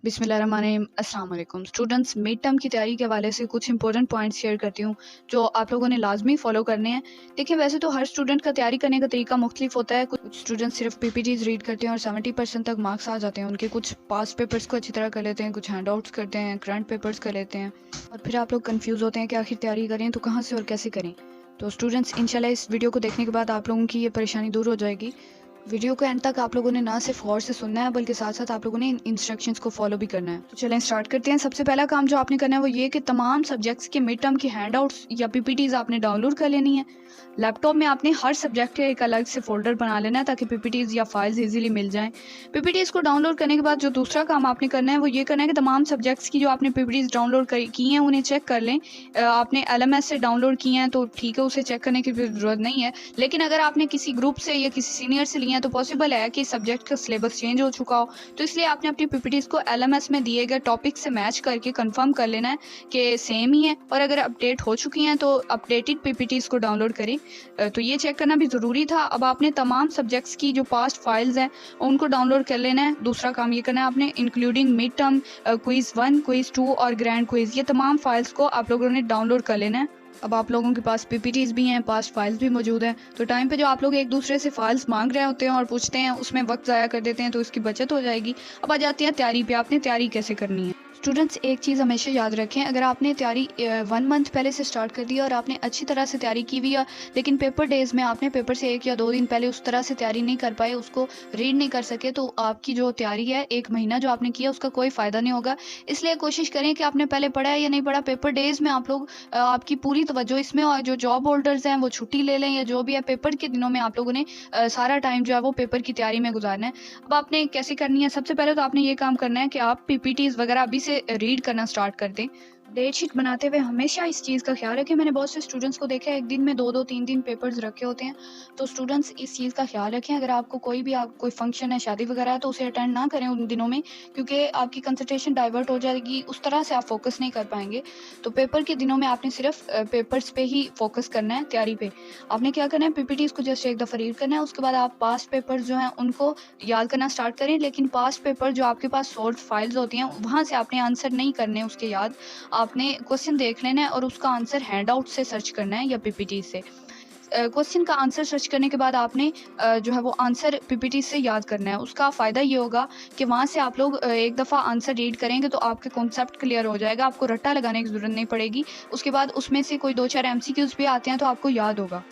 बिस्मिल्लाहिर्रहमानिर्रहीम। अस्सलाम वालेकुम स्टूडेंट्स, मिड टर्म की तैयारी के हवाले से कुछ इंपॉर्टेंट पॉइंट्स शेयर करती हूँ जो आप लोगों ने लाजमी फॉलो करने हैं। देखिए, वैसे तो हर स्टूडेंट का तैयारी करने का तरीका मुख्तलिफ होता है। कुछ स्टूडेंट्स सिर्फ पीपीटीज रीड करते हैं और 70% तक मार्क्स आ जाते हैं उनके। कुछ पास पेपर्स को अच्छी तरह कर लेते हैं, कुछ हैंड आउट्स करते हैं, करंट पेपर्स कर लेते हैं और फिर आप लोग कन्फ्यूज़ होते हैं कि आखिर तैयारी करें तो कहाँ से और कैसे करें। तो स्टूडेंट्स, इंशाल्लाह इस वीडियो को देखने के बाद आप लोगों की ये परेशानी दूर हो जाएगी। वीडियो को एंड तक आप लोगों ने ना सिर्फ गौर से सुनना है बल्कि साथ साथ आप लोगों ने इन इंस्ट्रक्शंस को फॉलो भी करना है। तो चलें स्टार्ट करते हैं। सबसे पहला काम जो आपने करना है वो ये कि तमाम सब्जेक्ट्स के मिड टर्म की हैंडआउट्स या पीपीटीज आपने डाउनलोड कर लेनी है। लैपटॉप में आपने हर सब्जेक्ट का एक अलग से फोल्डर बना लेना है ताकि पीपीटीज या फाइल्स इजीली मिल जाएं। पीपीटीज को डाउनलोड करने के बाद जो दूसरा काम आपने करना है वो ये करना है कि तमाम सब्जेक्ट्स की जो आपने पीपीटीज डाउनलोड की हैं उन्हें चेक कर लें। आपने एलएमएस से डाउनलोड की हैं तो ठीक है, उसे चेक करने की जरूरत नहीं है। लेकिन अगर आपने किसी ग्रुप से या किसी सीनियर से लिया है तो पॉसिबल है कि सब्जेक्ट का सिलेबस चेंज हो चुका हो। तो इसलिए आपने अपनी पीपीटीज को एलएमएस में दिए गए टॉपिक से मैच करके कंफर्म कर लेना है कि सेम ही है, और अगर अपडेट हो चुकी हैं तो अपडेटेड पीपीटीज को डाउनलोड करें। तो ये चेक करना भी ज़रूरी था। अब आपने तमाम सब्जेक्ट्स की जो पास्ट फाइल्स हैं उनको डाउनलोड कर लेना है। दूसरा काम ये करना है आपने, including mid term, quiz 1, quiz 2 और ग्रैंड क्विज़, ये तमाम फाइल्स को आप लोगों ने डाउनलोड कर लेना है। अब आप लोगों के पास पीपीटीज भी हैं, पास्ट फाइल्स भी मौजूद हैं, तो टाइम पे जो आप लोग एक दूसरे से फाइल्स मांग रहे होते हैं और पूछते हैं उसमें वक्त ज़ाया कर देते हैं, तो इसकी बचत हो जाएगी। अब आ जाती है तैयारी पे, आपने तैयारी कैसे करनी है। स्टूडेंट्स, एक चीज़ हमेशा याद रखें, अगर आपने तैयारी 1 मंथ पहले से स्टार्ट कर दी और आपने अच्छी तरह से तैयारी की हुई है, लेकिन पेपर डेज़ में आपने पेपर से 1 या 2 दिन पहले उस तरह से तैयारी नहीं कर पाए, उसको रीड नहीं कर सके, तो आपकी जो तैयारी है 1 महीना जो आपने किया उसका कोई फ़ायदा नहीं होगा। इसलिए कोशिश करें कि आपने पहले पढ़ा है या नहीं पढ़ा, पेपर डेज़ में आप लोग आपकी पूरी तवज्जो इसमें, और जो जॉब होल्डर्स हैं वो छुट्टी ले लें या जो भी है, पेपर के दिनों में आप लोगों ने सारा टाइम जो है वो पेपर की तैयारी में गुजारना है। अब आपने कैसे करनी है, सबसे पहले तो आपने ये काम करना है कि आप पीपीटीज वगैरह अभी से रीड करना स्टार्ट कर दें। डेट शीट बनाते हुए हमेशा इस चीज़ का ख्याल रखें। मैंने बहुत से स्टूडेंट्स को देखा है एक दिन में 2-2 3-3 पेपर्स रखे होते हैं। तो स्टूडेंट्स, इस चीज़ का ख्याल रखें, अगर आपको कोई फंक्शन है, शादी वगैरह है, तो उसे अटेंड ना करें उन दिनों में, क्योंकि आपकी कंसंट्रेशन डाइवर्ट हो जाएगी, उस तरह से आप फोकस नहीं कर पाएंगे। तो पेपर के दिनों में आपने सिर्फ पेपर्स पे ही फोकस करना है, तैयारी पे। आपने क्या करना है, पीपीटीज को जस्ट एक दफ़ा रीड करना है, उसके बाद आप पास्ट पेपर्स जो हैं उनको याद करना स्टार्ट करें। लेकिन पास्ट पेपर जो आपके पास सोर्ट फाइल्स होती हैं वहाँ से आपने आंसर नहीं करने उसके याद, आपने क्वेश्चन देख लेना है और उसका आंसर हैंडआउट से सर्च करना है या पीपीटी से। क्वेश्चन का आंसर सर्च करने के बाद आपने जो है वो आंसर पीपीटी से याद करना है। उसका फ़ायदा ये होगा कि वहाँ से आप लोग एक दफ़ा आंसर रीड करेंगे तो आपके कॉन्सेप्ट क्लियर हो जाएगा, आपको रट्टा लगाने की ज़रूरत नहीं पड़ेगी। उसके बाद उसमें से कोई 2-4 एमसीक्यूज़ भी आते हैं तो आपको याद होगा।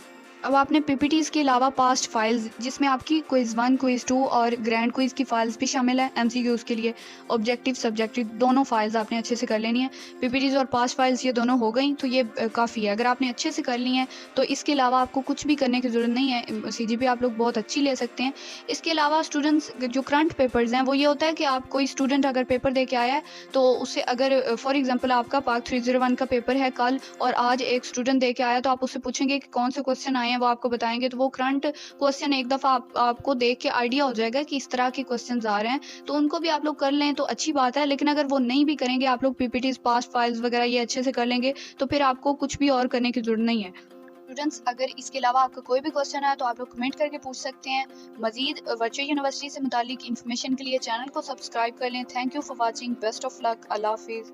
अब आपने पीपीटीज़ के अलावा पास्ट फाइल्स, जिसमें आपकी क्विज़ 1, क्विज़ 2 और ग्रैंड क्विज़ की फाइल्स भी शामिल है एमसीक्यूज़ के लिए, ऑब्जेक्टिव सब्जेक्टिव दोनों फाइल्स आपने अच्छे से कर लेनी है। पीपीटीज़ और पास्ट फाइल्स ये दोनों हो गई तो ये काफ़ी है। अगर आपने अच्छे से कर ली हैं तो इसके अलावा आपको कुछ भी करने की ज़रूरत नहीं है। सीजीपीए आप लोग बहुत अच्छी ले सकते हैं। इसके अलावा स्टूडेंट्स, जो करंट पेपर्स हैं वो ये होता है कि आप, कोई स्टूडेंट अगर पेपर दे के आया है तो उससे, अगर फॉर एग्जाम्पल आपका पार्क 301 का पेपर है कल और आज एक स्टूडेंट दे के आया, तो आप उससे पूछेंगे कि कौन से क्वेश्चन आए हैं, वो आपको बताएंगे। तो वो करंट क्वेश्चन एक दफ़ा आपको देख के आइडिया हो जाएगा कि इस तरह के क्वेश्चंस आ रहे हैं, तो उनको भी आप लोग कर लें तो अच्छी बात है। लेकिन अगर वो नहीं भी करेंगे, आप लोग पीपीटीज, पास्ट फाइल्स वगैरह ये अच्छे से कर लेंगे, तो फिर आपको कुछ भी और करने की जरूरत नहीं है। स्टूडेंट्स, अगर इसके अलावा आपका कोई भी क्वेश्चन है तो आप लोग कमेंट करके पूछ सकते हैं। मजीद वर्चुअल यूनिवर्सिटी से मुतालिक इन्फॉर्मेशन के लिए चैनल को सब्सक्राइब कर लें। Thank you for watching. Best of luck. अल्लाह हाफिज़।